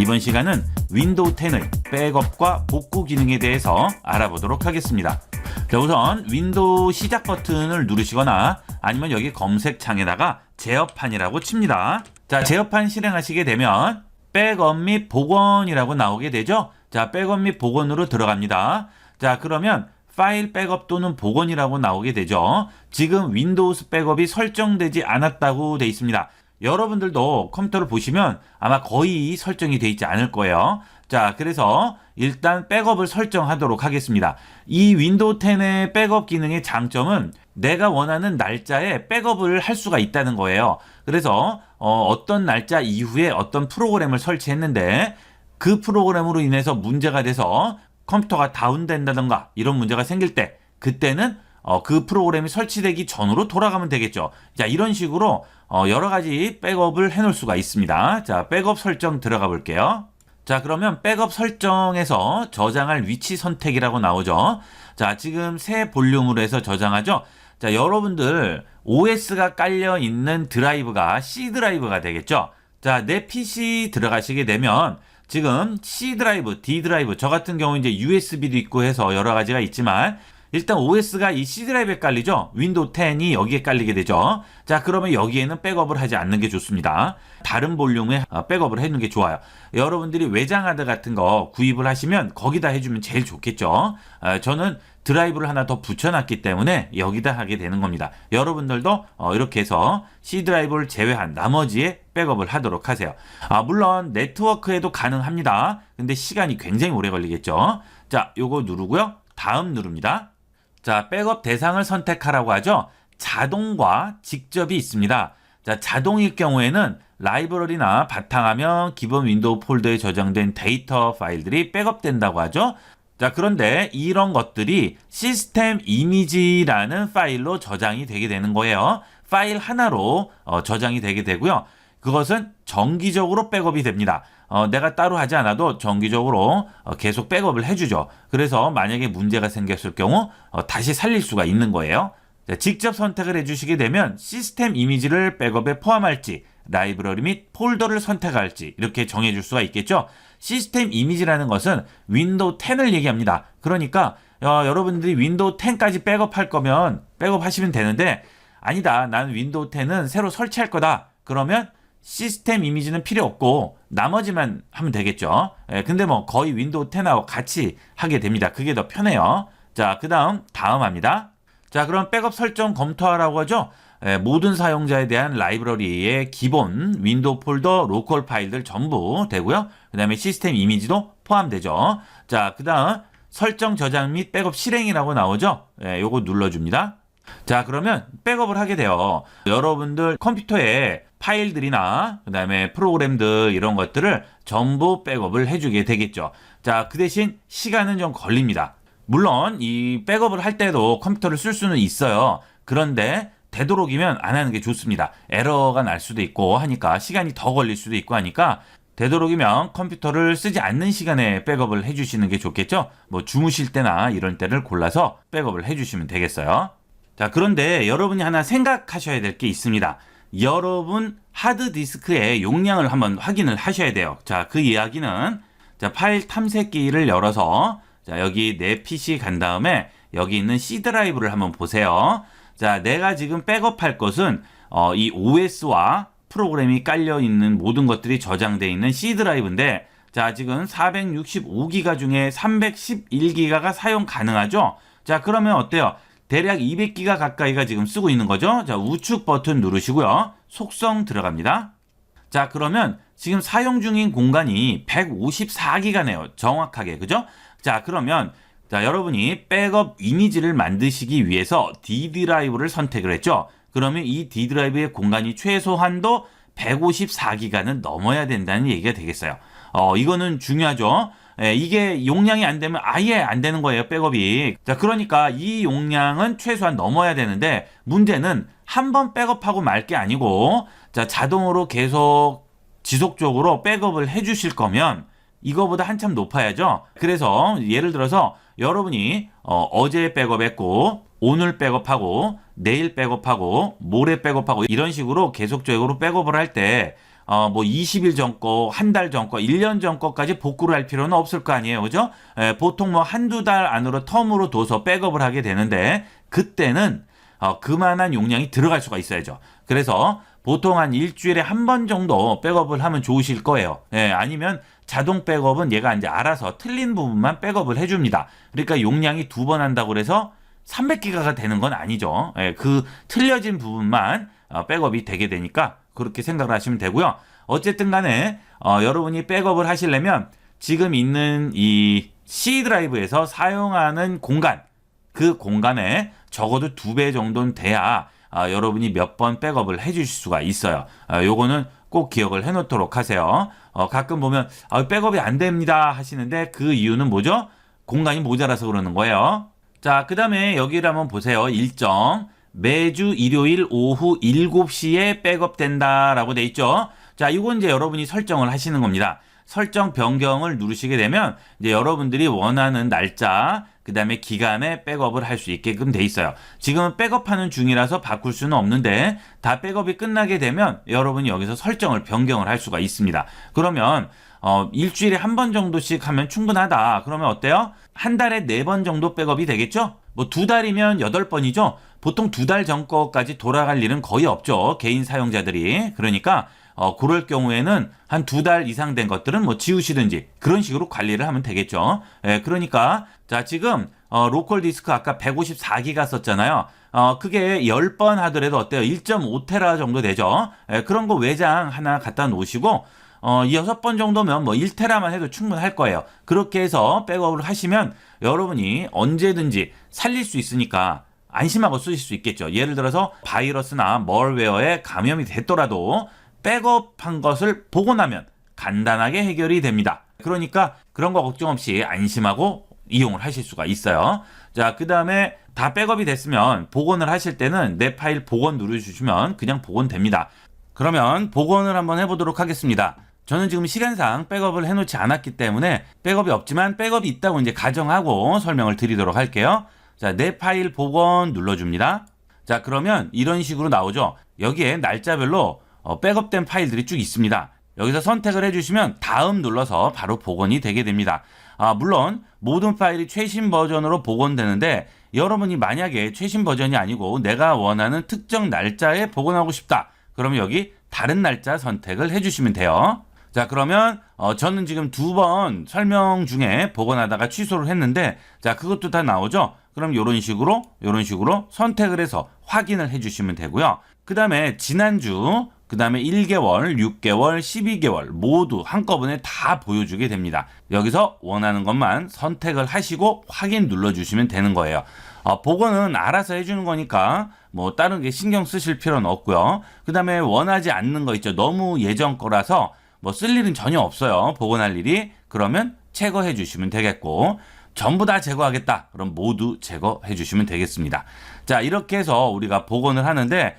이번 시간은 윈도우 10의 백업과 복구 기능에 대해서 알아보도록 하겠습니다. 자, 우선 윈도우 시작 버튼을 누르시거나 아니면 여기 검색창에다가 제어판이라고 칩니다. 자, 제어판 실행하시게 되면 백업 및 복원이라고 나오게 되죠. 자, 백업 및 복원으로 들어갑니다. 자, 그러면 파일 백업 또는 복원이라고 나오게 되죠. 지금 윈도우스 백업이 설정되지 않았다고 되어 있습니다. 여러분들도 컴퓨터를 보시면 아마 거의 설정이 되어 있지 않을 거예요. 자, 그래서 일단 백업을 설정하도록 하겠습니다. 이 윈도우 10의 백업 기능의 장점은 내가 원하는 날짜에 백업을 할 수가 있다는 거예요. 그래서 어떤 날짜 이후에 어떤 프로그램을 설치했는데 그 프로그램으로 인해서 문제가 돼서 컴퓨터가 다운된다던가 이런 문제가 생길 때 그때는 그 프로그램이 설치되기 전으로 돌아가면 되겠죠. 자, 이런 식으로 여러 가지 백업을 해놓을 수가 있습니다. 자, 백업 설정 들어가 볼게요. 자, 그러면 백업 설정에서 저장할 위치 선택이라고 나오죠. 자, 지금 새 볼륨으로 해서 저장하죠. 자, 여러분들 OS가 깔려 있는 드라이브가 C 드라이브가 되겠죠. 자, 내 PC 들어가시게 되면 지금 C 드라이브, D 드라이브, 저 같은 경우 이제 USB도 있고 해서 여러 가지가 있지만 일단 OS가 이 C 드라이브에 깔리죠. 윈도우 10이 여기에 깔리게 되죠. 자, 그러면 여기에는 백업을 하지 않는 게 좋습니다. 다른 볼륨에 백업을 해놓는 게 좋아요. 여러분들이 외장하드 같은 거 구입을 하시면 거기다 해주면 제일 좋겠죠. 저는 드라이브를 하나 더 붙여놨기 때문에 여기다 하게 되는 겁니다. 여러분들도 이렇게 해서 C 드라이브를 제외한 나머지에 백업을 하도록 하세요. 물론 네트워크에도 가능합니다. 근데 시간이 굉장히 오래 걸리겠죠. 자, 요거 누르고요. 다음 누릅니다. 자, 백업 대상을 선택하라고 하죠. 자동과 직접이 있습니다. 자, 자동일 경우에는 라이브러리나 바탕화면, 기본 윈도우 폴더에 저장된 데이터 파일들이 백업된다고 하죠. 자, 그런데 이런 것들이 시스템 이미지라는 파일로 저장이 되게 되는 거예요. 파일 하나로 저장이 되게 되고요. 그것은 정기적으로 백업이 됩니다. 내가 따로 하지 않아도 정기적으로 계속 백업을 해주죠. 그래서 만약에 문제가 생겼을 경우 다시 살릴 수가 있는 거예요. 자, 직접 선택을 해주시게 되면 시스템 이미지를 백업에 포함할지 라이브러리 및 폴더를 선택할지 이렇게 정해줄 수가 있겠죠. 시스템 이미지라는 것은 윈도우 10을 얘기합니다. 그러니까 여러분들이 윈도우 10까지 백업할 거면 백업하시면 되는데 아니다, 나는 윈도우 10은 새로 설치할 거다. 그러면 시스템 이미지는 필요 없고 나머지만 하면 되겠죠. 근데 뭐 거의 윈도우 10하고 같이 하게 됩니다. 그게 더 편해요. 자, 그 다음 합니다. 자, 그럼 백업 설정 검토하라고 하죠. 모든 사용자에 대한 라이브러리의 기본 윈도우 폴더 로컬 파일들 전부 되고요. 그 다음에 시스템 이미지도 포함되죠. 자, 그 다음 설정 저장 및 백업 실행이라고 나오죠. 요거 눌러줍니다. 자, 그러면 백업을 하게 돼요. 여러분들 컴퓨터에 파일들이나 그 다음에 프로그램들 이런 것들을 전부 백업을 해주게 되겠죠. 자, 그 대신 시간은 좀 걸립니다. 물론 이 백업을 할 때도 컴퓨터를 쓸 수는 있어요. 그런데 되도록이면 안 하는 게 좋습니다. 에러가 날 수도 있고 하니까 시간이 더 걸릴 수도 있고 하니까 되도록이면 컴퓨터를 쓰지 않는 시간에 백업을 해주시는 게 좋겠죠. 뭐 주무실 때나 이런 때를 골라서 백업을 해주시면 되겠어요. 자, 그런데 여러분이 하나 생각하셔야 될 게 있습니다. 여러분 하드디스크의 용량을 한번 확인을 하셔야 돼요. 자, 그 이야기는 자, 파일 탐색기를 열어서 자, 여기 내 PC 간 다음에 여기 있는 C 드라이브를 한번 보세요. 자, 내가 지금 백업할 것은 이 OS와 프로그램이 깔려 있는 모든 것들이 저장되어 있는 C 드라이브인데 자, 지금 465기가 중에 311기가가 사용 가능하죠. 자, 그러면 어때요? 대략 200기가 가까이가 지금 쓰고 있는 거죠. 자, 우측 버튼 누르시고요. 속성 들어갑니다. 자, 그러면 지금 사용 중인 공간이 154기가네요. 정확하게. 그죠? 자, 그러면 자, 여러분이 백업 이미지를 만드시기 위해서 D 드라이브를 선택을 했죠. 그러면 이 D 드라이브의 공간이 최소한도 154기가는 넘어야 된다는 얘기가 되겠어요. 이거는 중요하죠. 이게 용량이 안 되면 아예 안 되는 거예요, 백업이. 자, 그러니까 이 용량은 최소한 넘어야 되는데 문제는 한 번 백업하고 말 게 아니고 자, 자동으로 계속 지속적으로 백업을 해주실 거면 이거보다 한참 높아야죠. 그래서 예를 들어서 여러분이 어제 백업했고 오늘 백업하고 내일 백업하고 모레 백업하고 이런 식으로 계속적으로 백업을 할 때 뭐 20일 전 거, 한 달 전 거, 1년 전 거까지 복구를 할 필요는 없을 거 아니에요. 그죠? 보통 뭐 한두 달 안으로 텀으로 둬서 백업을 하게 되는데 그때는 그만한 용량이 들어갈 수가 있어야죠. 그래서 보통 한 일주일에 한 번 정도 백업을 하면 좋으실 거예요. 아니면 자동 백업은 얘가 이제 알아서 틀린 부분만 백업을 해줍니다. 그러니까 용량이 2번 한다고 그래서 300기가가 되는 건 아니죠. 그 틀려진 부분만 백업이 되게 되니까 그렇게 생각을 하시면 되고요. 어쨌든 간에 여러분이 백업을 하시려면 지금 있는 이 C 드라이브에서 사용하는 공간, 그 공간에 적어도 2배 정도는 돼야 여러분이 몇 번 백업을 해주실 수가 있어요. 요거는 꼭 기억을 해놓도록 하세요. 가끔 보면 백업이 안 됩니다 하시는데 그 이유는 뭐죠? 공간이 모자라서 그러는 거예요. 자, 그 다음에 여기를 한번 보세요. 일정. 매주 일요일 오후 7시에 백업된다라고 돼 있죠. 자, 이건 이제 여러분이 설정을 하시는 겁니다. 설정 변경을 누르시게 되면 이제 여러분들이 원하는 날짜, 그 다음에 기간에 백업을 할 수 있게끔 돼 있어요. 지금은 백업하는 중이라서 바꿀 수는 없는데 다 백업이 끝나게 되면 여러분이 여기서 설정을 변경을 할 수가 있습니다. 그러면 일주일에 한 번 정도씩 하면 충분하다. 그러면 어때요? 한 달에 4번 정도 백업이 되겠죠? 뭐 2달이면 8번이죠? 보통 2달 전 거까지 돌아갈 일은 거의 없죠. 개인 사용자들이. 그러니까 그럴 경우에는 한 2달 이상 된 것들은 뭐 지우시든지 그런 식으로 관리를 하면 되겠죠. 그러니까 자, 지금 로컬 디스크 아까 154기가 썼잖아요. 그게 10번 하더라도 어때요? 1.5테라 정도 되죠. 그런 거 외장 하나 갖다 놓으시고 6번 정도면 뭐 1테라만 해도 충분할 거예요. 그렇게 해서 백업을 하시면 여러분이 언제든지 살릴 수 있으니까 안심하고 쓰실 수 있겠죠. 예를 들어서 바이러스나 멀웨어에 감염이 됐더라도 백업한 것을 보고 나면 간단하게 해결이 됩니다. 그러니까 그런 거 걱정 없이 안심하고 이용을 하실 수가 있어요. 자, 그 다음에 다 백업이 됐으면 복원을 하실 때는 내 파일 복원 누르주시면 그냥 복원됩니다. 그러면 복원을 한번 해보도록 하겠습니다. 저는 지금 시간상 백업을 해놓지 않았기 때문에 백업이 없지만 백업이 있다고 이제 가정하고 설명을 드리도록 할게요. 자, 내 파일 복원 눌러줍니다. 자, 그러면 이런 식으로 나오죠. 여기에 날짜별로 백업된 파일들이 쭉 있습니다. 여기서 선택을 해주시면 다음 눌러서 바로 복원이 되게 됩니다. 물론 모든 파일이 최신 버전으로 복원되는데 여러분이 만약에 최신 버전이 아니고 내가 원하는 특정 날짜에 복원하고 싶다. 그러면 여기 다른 날짜 선택을 해주시면 돼요. 자, 그러면 저는 지금 2번 설명 중에 복원하다가 취소를 했는데 자, 그것도 다 나오죠. 그럼 이런 식으로 선택을 해서 확인을 해주시면 되고요. 그 다음에 지난주, 그 다음에 1개월, 6개월, 12개월 모두 한꺼번에 다 보여주게 됩니다. 여기서 원하는 것만 선택을 하시고 확인 눌러주시면 되는 거예요. 복원은 알아서 해주는 거니까 뭐 다른 게 신경 쓰실 필요는 없고요. 그 다음에 원하지 않는 거 있죠. 너무 예전 거라서 뭐 쓸 일은 전혀 없어요. 복원할 일이. 그러면 제거해 주시면 되겠고, 전부 다 제거하겠다. 그럼 모두 제거해 주시면 되겠습니다. 자, 이렇게 해서 우리가 복원을 하는데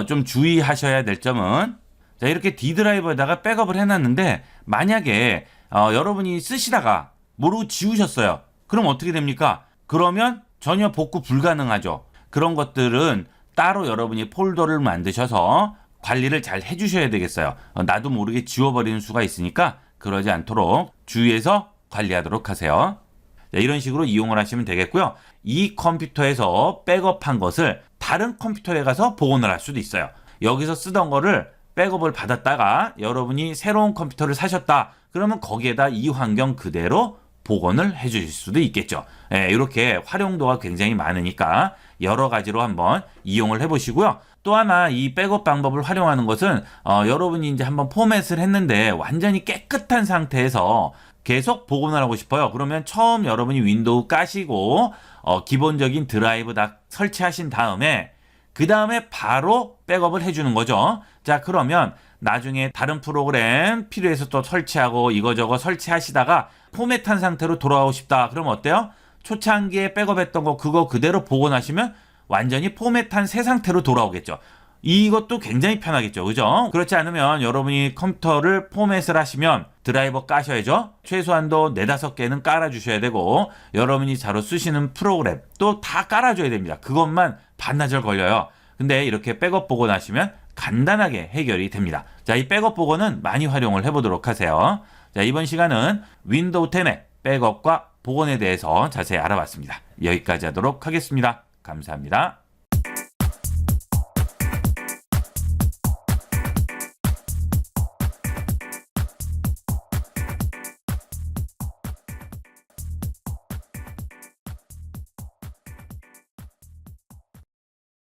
좀 주의하셔야 될 점은, 자, 이렇게 D 드라이버에다가 백업을 해놨는데 만약에 여러분이 쓰시다가 모르고 지우셨어요. 그럼 어떻게 됩니까? 그러면 전혀 복구 불가능하죠. 그런 것들은 따로 여러분이 폴더를 만드셔서 관리를 잘 해주셔야 되겠어요. 나도 모르게 지워버리는 수가 있으니까 그러지 않도록 주의해서 관리하도록 하세요. 자, 이런 식으로 이용을 하시면 되겠고요. 이 컴퓨터에서 백업한 것을 다른 컴퓨터에 가서 복원을 할 수도 있어요. 여기서 쓰던 거를 백업을 받았다가 여러분이 새로운 컴퓨터를 사셨다. 그러면 거기에다 이 환경 그대로 복원을 해주실 수도 있겠죠. 이렇게 활용도가 굉장히 많으니까 여러 가지로 한번 이용을 해보시고요. 또 하나 이 백업 방법을 활용하는 것은 여러분이 이제 한번 포맷을 했는데 완전히 깨끗한 상태에서 계속 복원을 하고 싶어요. 그러면 처음 여러분이 윈도우 까시고 기본적인 드라이브 다 설치하신 다음에 그 다음에 바로 백업을 해주는 거죠. 자, 그러면 나중에 다른 프로그램 필요해서 또 설치하고 이거저거 설치하시다가 포맷한 상태로 돌아가고 싶다. 그럼 어때요? 초창기에 백업했던 거 그거 그대로 복원하시면 완전히 포맷한 새 상태로 돌아오겠죠. 이것도 굉장히 편하겠죠. 그죠? 그렇지 않으면 여러분이 컴퓨터를 포맷을 하시면 드라이버 까셔야죠. 최소한도 4-5개는 깔아주셔야 되고 여러분이 자로 쓰시는 프로그램 또 다 깔아줘야 됩니다. 그것만 반나절 걸려요. 근데 이렇게 백업 복원하시면 간단하게 해결이 됩니다. 자, 이 백업 복원은 많이 활용을 해보도록 하세요. 자, 이번 시간은 윈도우 10의 백업과 복원에 대해서 자세히 알아봤습니다. 여기까지 하도록 하겠습니다. 감사합니다.